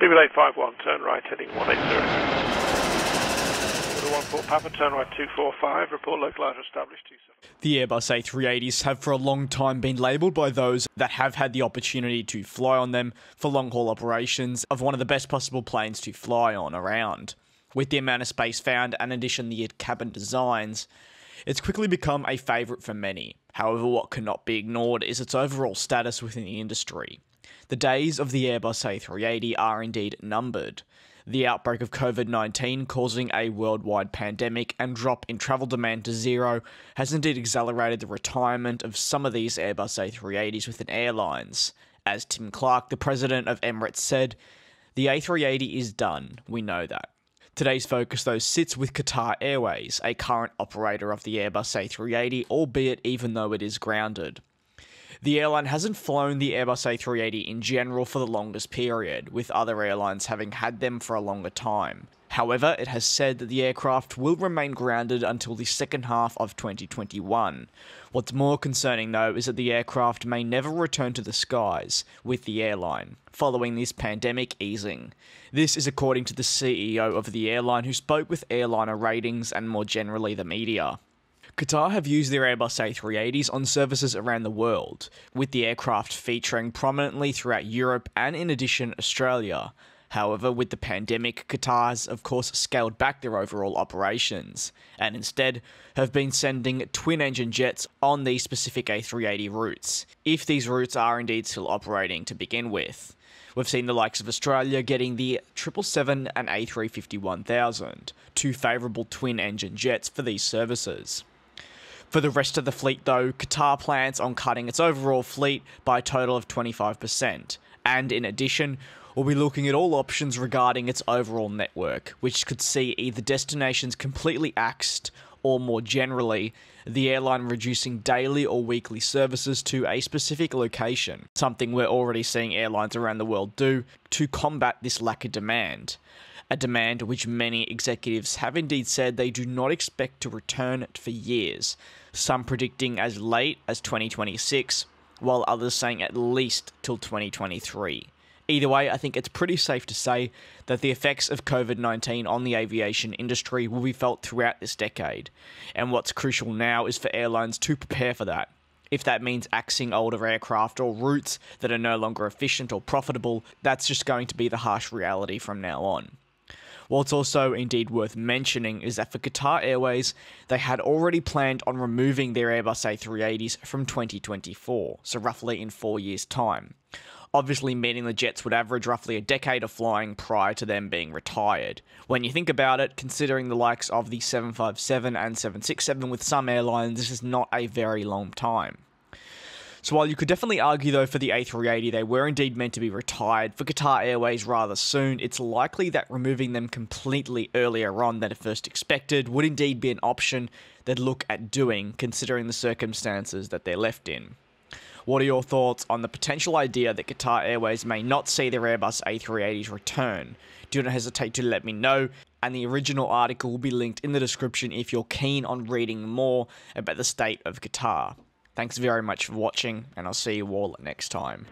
BB851, turn right, heading 180. Order 14 Papa, turn right 245, report localizer established 27. The Airbus A380s have for a long time been labelled by those that have had the opportunity to fly on them for long-haul operations of one of the best possible planes to fly on around. With the amount of space found and in addition the cabin designs, it's quickly become a favourite for many. However, what cannot be ignored is its overall status within the industry. The days of the Airbus A380 are indeed numbered. The outbreak of COVID-19 causing a worldwide pandemic and drop in travel demand to zero has indeed accelerated the retirement of some of these Airbus A380s within airlines. As Tim Clark, the president of Emirates, said, "The A380 is done, we know that." Today's focus, though, sits with Qatar Airways, a current operator of the Airbus A380, albeit even though it is grounded. The airline hasn't flown the Airbus A380 in general for the longest period, with other airlines having had them for a longer time. However, it has said that the aircraft will remain grounded until the second half of 2021. What's more concerning, though, is that the aircraft may never return to the skies with the airline, following this pandemic easing. This is according to the CEO of the airline, who spoke with airliner ratings and more generally the media. Qatar have used their Airbus A380s on services around the world, with the aircraft featuring prominently throughout Europe and in addition Australia. However, with the pandemic, Qatar has of course scaled back their overall operations, and instead have been sending twin-engine jets on these specific A380 routes, if these routes are indeed still operating to begin with. We've seen the likes of Australia getting the 777 and A350-1000, two favourable twin-engine jets for these services. For the rest of the fleet, though, Qatar plans on cutting its overall fleet by a total of 25%, and in addition, we'll be looking at all options regarding its overall network, which could see either destinations completely axed, or more generally, the airline reducing daily or weekly services to a specific location, something we're already seeing airlines around the world do to combat this lack of demand. A demand which many executives have indeed said they do not expect to return for years, some predicting as late as 2026, while others saying at least till 2023. Either way, I think it's pretty safe to say that the effects of COVID-19 on the aviation industry will be felt throughout this decade, and what's crucial now is for airlines to prepare for that. If that means axing older aircraft or routes that are no longer efficient or profitable, that's just going to be the harsh reality from now on. What's also indeed worth mentioning is that for Qatar Airways, they had already planned on removing their Airbus A380s from 2024, so roughly in 4 years' time. Obviously meaning the jets would average roughly a decade of flying prior to them being retired. When you think about it, considering the likes of the 757 and 767 with some airlines, this is not a very long time. So while you could definitely argue though for the A380 they were indeed meant to be retired for Qatar Airways rather soon, it's likely that removing them completely earlier on than at first expected would indeed be an option they'd look at doing, considering the circumstances that they're left in. What are your thoughts on the potential idea that Qatar Airways may not see their Airbus A380s return? Do not hesitate to let me know, and the original article will be linked in the description if you're keen on reading more about the state of Qatar. Thanks very much for watching, and I'll see you all next time.